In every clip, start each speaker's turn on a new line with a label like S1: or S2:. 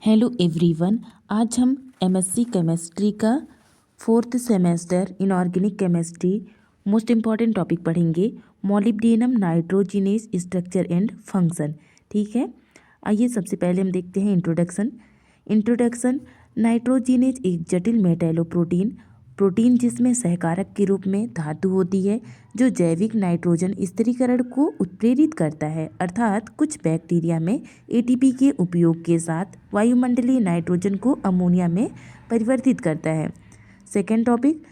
S1: Hello everyone. आज हम MSc chemistry का 4th semester inorganic chemistry most important topic पढ़ेंगे, molybdenum nitrogenase structure and function. ठीक है, आइए सबसे पहले हम देखते हैं इंट्रोडक्शन। नाइट्रोजिनेज एक जटिल मेटैलोप्रोटीन प्रोटीन जिसमें सहकारक के रूप में धातु होती है जो जैविक नाइट्रोजन स्थिरीकरण को उत्प्रेरित करता है, अर्थात कुछ बैक्टीरिया में एटीपी के उपयोग के साथ वायुमंडलीय नाइट्रोजन को अमोनिया में परिवर्तित करता है। सेकेंड टॉपिक,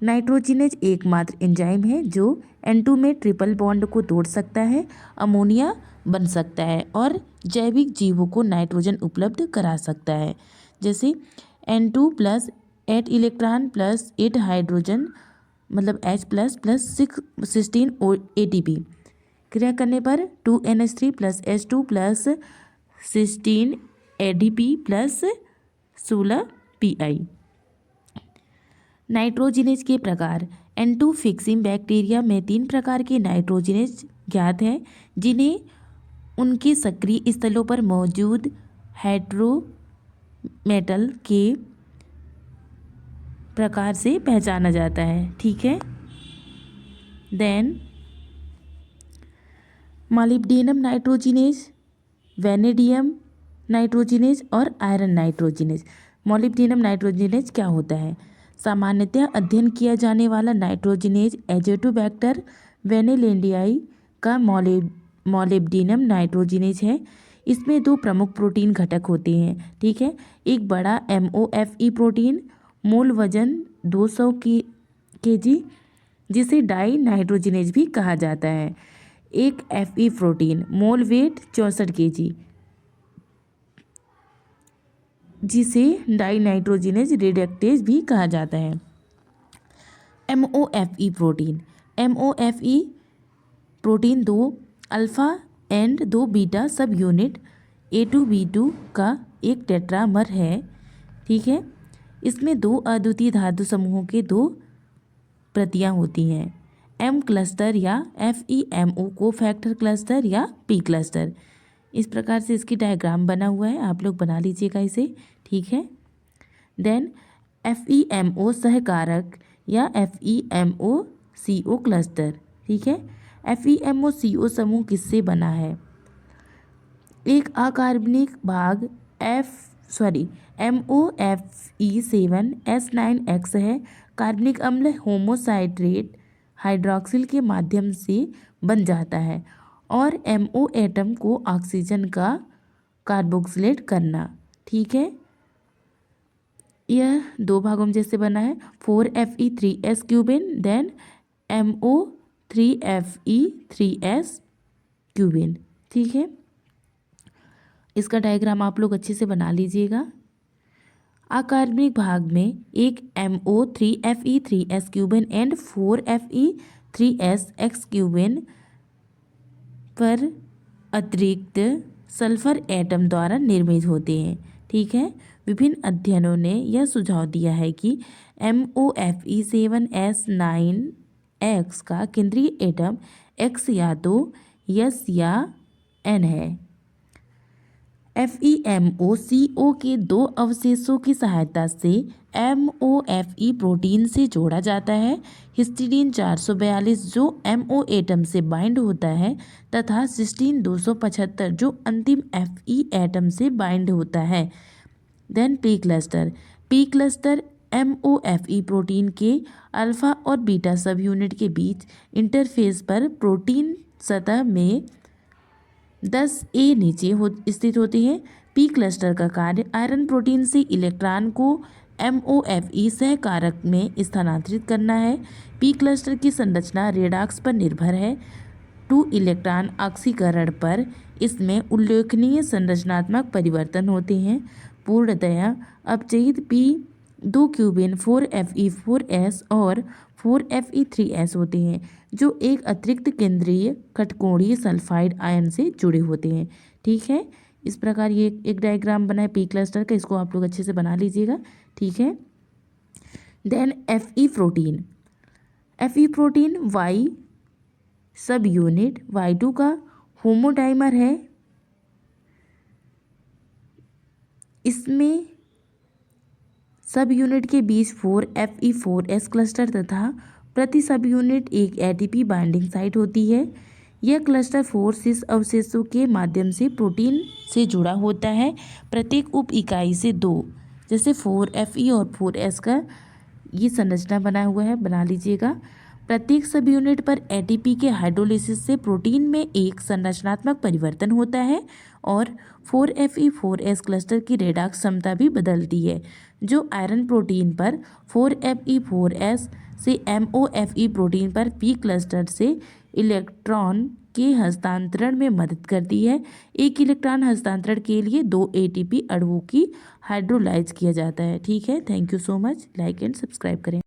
S1: नाइट्रोजिनेज एकमात्र एंजाइम है जो N2 में ट्रिपल बॉन्ड को तोड़ सकता है, अमोनिया बन सकता है और जैविक जीवों को नाइट्रोजन उपलब्ध करा सकता है। जैसे N2 plus 8 electron plus 8 hydrogen मतलब H प्लस प्लस 16 ATP क्रिया करने पर 2NH3 plus H2 plus 16 ADP plus 16 PI। Nitrogenase के प्रकार। N2 फिक्सिंग बैक्टीरिया में 3 प्रकार के नाइट्रोजिनेज ज्ञात हैं जिन्हें उनके सक्रिय स्थलों पर मौजूद हेटेरोमेटल के प्रकार से पहचाना जाता है। ठीक है, then molybdenum nitrogenase, vanadium nitrogenase और आयरन नाइट्रोजिनेज। मॉलिब्डेनम नाइट्रोजिनेज क्या होता है? सामान्यतः अध्ययन किया जाने वाला नाइट्रोजिनेज एजोटोबैक्टर वेनेलैंडियाई का मॉलिब्डेनम नाइट्रोजिनेज है। इसमें 2 प्रमुख प्रोटीन घटक होते हैं। ठीक है, एक बड़ा MOFE प्रोटीन मूल वजन 200 kg जिसे डाई नाइट्रोजिनेज भी कहा जाता है, एक FE प्रोटीन मोल वेट 64 kg जिसे डाई नाइट्रोजिनेज रिडक्टेज भी कहा जाता है। MOFE protein 2 alpha and 2 beta सब यूनिट A2B2 का एक टेट्रामर है। ठीक है, इसमें 2 अद्वितीय धातु समूहों के 2 प्रतियां होती हैं, M क्लस्टर या FeMO को फैक्टर क्लस्टर या P क्लस्टर। इस प्रकार से इसकी डायग्राम बना हुआ है, आप लोग बना लीजिएगा इसे। ठीक है, देन FeMO सहकारक या FeMO-CO क्लस्टर। ठीक है, FeMO-CO समूह किससे बना है? एक अकार्बनिक भाग MOFE7S9X है। कार्बनिक अम्ल होमोसाइट्रेट हाइड्रॉक्सिल के माध्यम से बन जाता है और MO एटम को ऑक्सीजन का कार्बोक्सिलेट करना। ठीक है, यह 2 भागों में जैसे बना है 4Fe3S Cuban then MO3Fe3S Cuban. ठीक है, इसका डायग्राम आप लोग अच्छे से बना लीजिएगा। अकार्बनिक भाग में एक MO3Fe3S Cuban and 4Fe3SX Cuban पर अतिरिक्त सल्फर एटम द्वारा निर्मित होते हैं। ठीक है, विभिन्न अध्ययनों ने यह सुझाव दिया है कि MOFE7S9X का केंद्रीय एटम X या तो S या N है। FeMO-CO के 2 अवशेषों की सहायता से MOFE प्रोटीन से जोड़ा जाता है, हिस्टीडीन 442 जो MO एटम से बाइंड होता है तथा सिस्टीन 275 जो अंतिम FE एटम से बाइंड होता है। Then P cluster MOFE protein के अल्फा और बीटा सब यूनिट के बीच इंटरफेस पर प्रोटीन सतह में 10A नीचे स्थित होती है। P क्लस्टर का कार्य आयरन प्रोटीन से इलेक्ट्रॉन को MOFE सहकारक में स्थानांतरित करना है। P क्लस्टर की संरचना रेडॉक्स पर निर्भर है। 2 इलेक्ट्रॉन ऑक्सीकरण पर इसमें उल्लेखनीय संरचनात्मक परिवर्तन होते हैं। पूर्णतया अपचयित P2 क्यूबिन 4Fe4S और 4Fe3S होते हैं जो एक अतिरिक्त केंद्रीय कटकोणीय सल्फाइड आयन से जुड़े होते हैं। ठीक है, इस प्रकार ये एक डायग्राम बना है P क्लस्टर का, इसको आप लोग अच्छे से बना लीजिएगा। ठीक है, then FE protein Y subunit Y2 का होमोडाइमर है इसमें सब यूनिट के बीच 4Fe4S क्लस्टर तथा प्रति सब यूनिट एक ATP बाइंडिंग साइट होती है। यह क्लस्टर 4 सिस अवशेषों के माध्यम से प्रोटीन से जुड़ा होता है। प्रत्येक उप इकाई से 2 जैसे 4Fe और 4S का ये संरचना बना हुआ है, बना लीजिएगा। प्रत्येक सब यूनिट पर ATP के हाइड्रोलिसिस से प्रोटीन में एक संरचनात्मक परिवर्तन होता है और 4Fe4S क्लस्टर की रेडॉक्स क्षमता भी बदलती है, जो आयरन प्रोटीन पर 4Fe4S से MOFE प्रोटीन पर P क्लस्टर से इलेक्ट्रॉन के हस्तांतरण में मदद करती है। एक इलेक्ट्रॉन हस्तांतरण के लिए 2 ATP अणुओं की हाइड्रोलाइज किया जाता है। ठीक है, thank you so much. Like and subscribe करें।